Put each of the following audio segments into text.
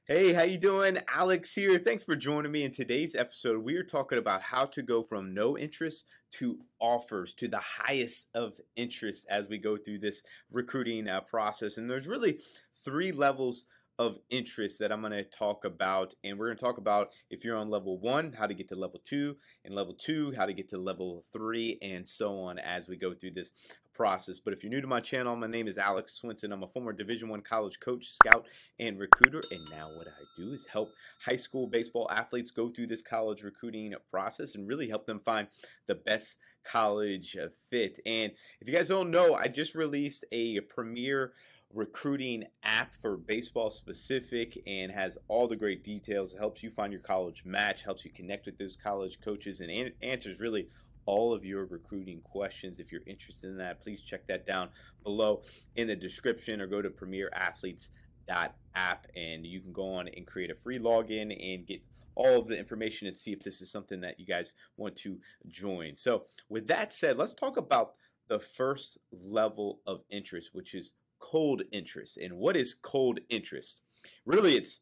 Hey, how you doing? Alex here. Thanks for joining me. In today's episode, we are talking about how to go from no interest to offers to the highest of interest as we go through this recruiting process. And there's really three levels of interest that I'm going to talk about. And we're going to talk about if you're on level one, how to get to level two, and level two, how to get to level three, and so on as we go through this process. But if you're new to my channel, my name is Alex Swinson. I'm a former Division I college coach, scout, and recruiter, and now what I do is help high school baseball athletes go through this college recruiting process and really help them find the best college fit. And if you guys don't know, I just released a premier recruiting app for baseball specific and has all the great details. It helps you find your college match, helps you connect with those college coaches, and answers really all of your recruiting questions. If you're interested in that, please check that down below in the description or go to premierathletes.app and you can go on and create a free login and get all of the information and see if this is something that you guys want to join. So with that said, let's talk about the first level of interest, which is cold interest. And what is cold interest? Really, it's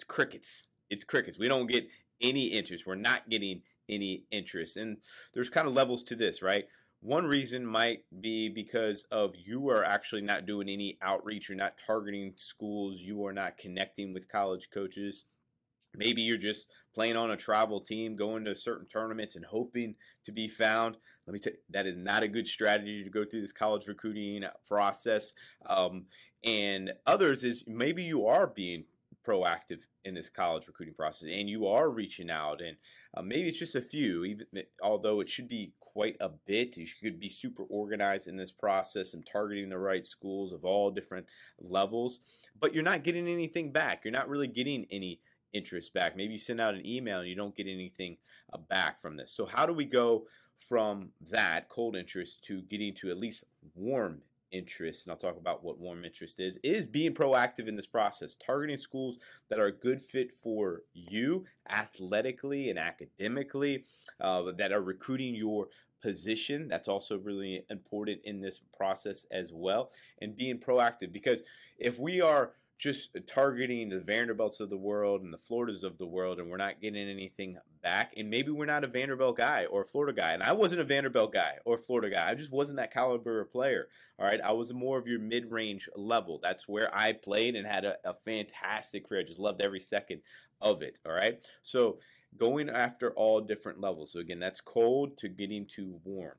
crickets. It's crickets. We don't get any interest. We're not getting any interest. And there's kind of levels to this, right? One reason might be because of you are actually not doing any outreach. You're not targeting schools. You are not connecting with college coaches. Maybe you're just playing on a travel team, going to certain tournaments and hoping to be found. Let me tell you, that is not a good strategy to go through this college recruiting process. And others is maybe you are being proactive in this college recruiting process and you are reaching out, and maybe it's just a few, even although it should be quite a bit. You should be super organized in this process and targeting the right schools of all different levels, but you're not getting anything back. You're not really getting any interest back. Maybe you send out an email and you don't get anything back from this. So how do we go from that cold interest to getting to at least warm interest? And I'll talk about what warm interest is being proactive in this process, targeting schools that are a good fit for you athletically and academically, that are recruiting your position. That's also really important in this process as well, and being proactive, because if we are just targeting the Vanderbilts of the world and the Floridas of the world, and we're not getting anything back, and maybe we're not a Vanderbilt guy or a Florida guy, and I wasn't a Vanderbilt guy or a Florida guy. I just wasn't that caliber of player, all right? I was more of your mid-range level. That's where I played and had a fantastic career. I just loved every second of it, all right? So going after all different levels. So again, that's cold to getting to warm.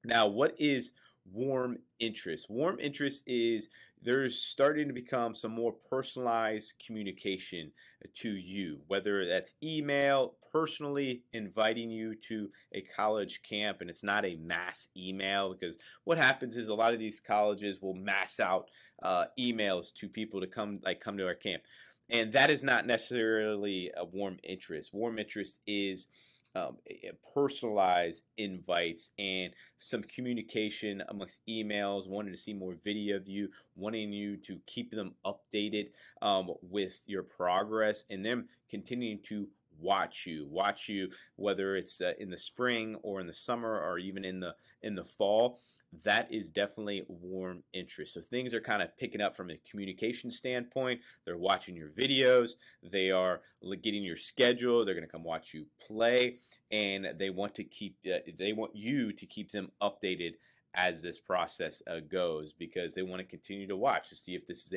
Now, what is warm interest? Warm interest is there's starting to become some more personalized communication to you, whether that's email, personally inviting you to a college camp, and it's not a mass email, because what happens is a lot of these colleges will mass out emails to people to come to our camp, and that is not necessarily a warm interest. Warm interest is personalized invites and some communication amongst emails, wanting to see more video of you, wanting you to keep them updated with your progress, and them continuing to watch you, whether it's in the spring or in the summer or even in the fall. That is definitely warm interest. So things are kind of picking up from a communication standpoint. They're watching your videos, they are getting your schedule, they're going to come watch you play, and they want you to keep them updated as this process goes, because they want to continue to watch to see if this is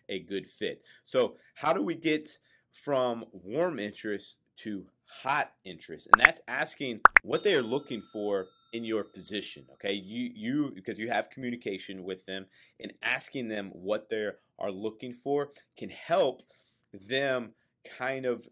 a good fit. So how do we get from warm interest to hot interest? And that's asking what they are looking for in your position. Okay, you because you have communication with them, and asking them what they are looking for can help them help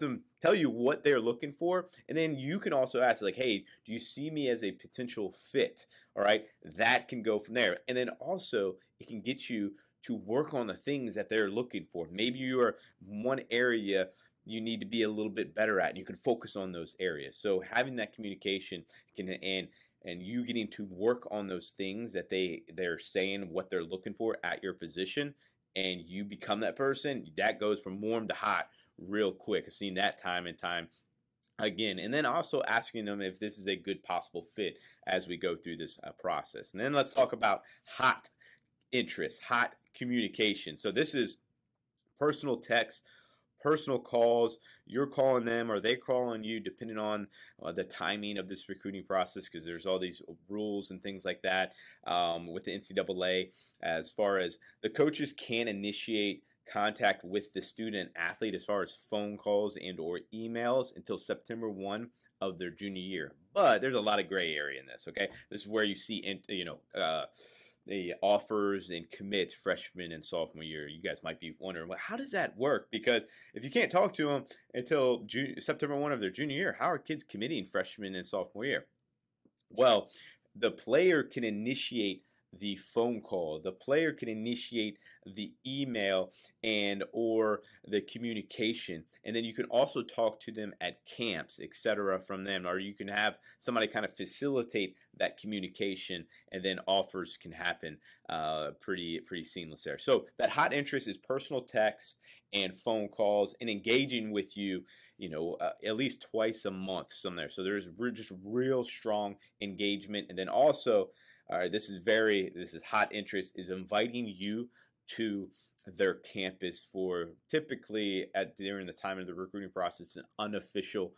them tell you what they're looking for. And then you can also ask, like, hey, do you see me as a potential fit? All right, that can go from there. And then also it can get you to work on the things that they're looking for. Maybe you are one area you need to be a little bit better at, and you can focus on those areas. So having that communication and you getting to work on those things that they're saying what they're looking for at your position, and you become that person, that goes from warm to hot real quick. I've seen that time and time again. And then also asking them if this is a good possible fit as we go through this process. And then let's talk about hot interest, hot communication. So this is Personal text, personal calls. You're calling them or they calling you, depending on the timing of this recruiting process, because there's all these rules and things like that with the NCAA. As far as the coaches can initiate contact with the student athlete as far as phone calls and or emails until September 1 of their junior year. But there's a lot of gray area in this. Okay, this is where you see the offers and commits freshman and sophomore year. You guys might be wondering, well, how does that work? Because if you can't talk to them until September 1 of their junior year, how are kids committing freshman and sophomore year? Well, the player can initiate the phone call. The player can initiate the email and or the communication, and then you can also talk to them at camps, etc. from them, or you can have somebody kind of facilitate that communication, and then offers can happen pretty seamless there. So that hot interest is personal text and phone calls and engaging with you, at least twice a month, some there. So there's just real strong engagement, and then also, all right, this is hot interest, is inviting you to their campus for typically during the time of the recruiting process, an unofficial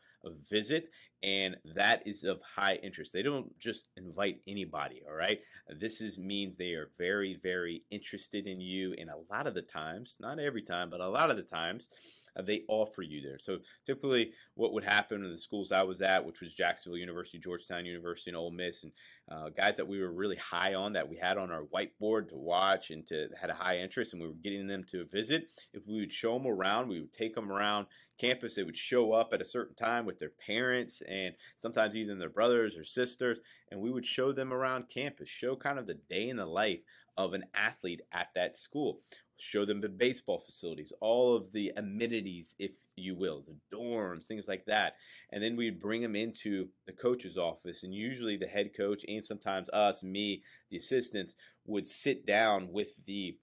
visit, and that is of high interest. They don't just invite anybody, all right? Means they are very interested in you, and a lot of the times, not every time, but a lot of the times, they offer you there. So typically what would happen in the schools I was at, which was Jacksonville University, Georgetown University, and Ole Miss, and guys that we were really high on, that we had on our whiteboard to watch and had a high interest, and we were getting them to visit. If we would show them around, we would take them around campus. They would show up at a certain time with their parents and sometimes even their brothers or sisters, and we would show them around campus, show kind of the day in the life of an athlete at that school. Show them the baseball facilities, all of the amenities, if you will, the dorms, things like that. And then we'd bring them into the coach's office, and usually the head coach and sometimes us, me, the assistants, would sit down with the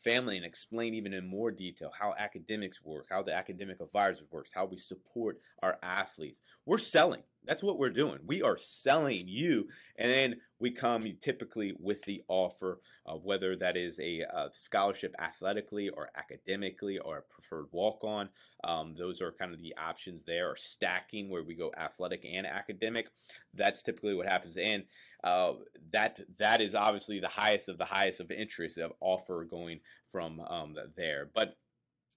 family and explain even in more detail how academics work, how the academic advisor works, how we support our athletes. We're selling. That's what we're doing. We are selling you, and then we come typically with the offer, whether that is a scholarship athletically or academically or a preferred walk-on. Those are kind of the options there, or stacking where we go athletic and academic. That's typically what happens, and that is obviously the highest of interest of offer going from there. But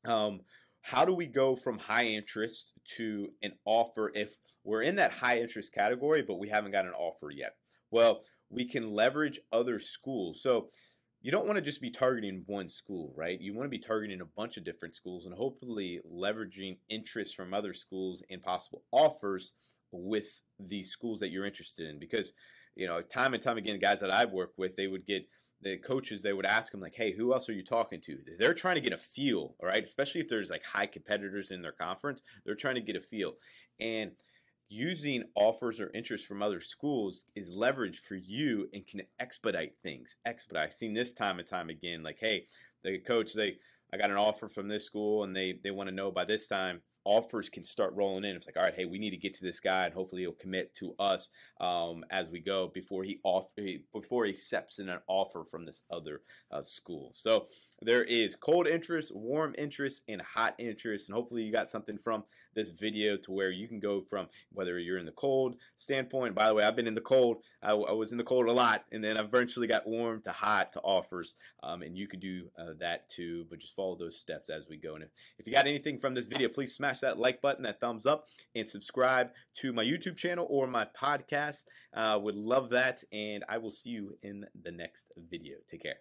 how do we go from high interest to an offer if we're in that high interest category, but we haven't got an offer yet? Well, we can leverage other schools. So you don't want to just be targeting one school, right? You want to be targeting a bunch of different schools and hopefully leveraging interest from other schools and possible offers with the schools that you're interested in. Because, time and time again, guys that I've worked with, they would get the coaches, they would ask them like, hey, who else are you talking to? They're trying to get a feel, all right? Especially if there's like high competitors in their conference, they're trying to get a feel. And using offers or interest from other schools is leverage for you and can expedite things. I've seen this time and time again, like, hey, the coach, I got an offer from this school and they want to know by this time. Offers can start rolling in. It's like, all right, hey, we need to get to this guy, and hopefully he'll commit to us as we go before he accepts an offer from this other school. So there is cold interest, warm interest, and hot interest, and hopefully you got something from this video to where you can go from whether you're in the cold standpoint. By the way, I've been in the cold. I was in the cold a lot, and then I eventually got warm to hot to offers, and you could do that too. But just follow those steps as we go. And if you got anything from this video, please smash that like button, that thumbs up, and subscribe to my YouTube channel or my podcast. Would love that, and I will see you in the next video. Take care.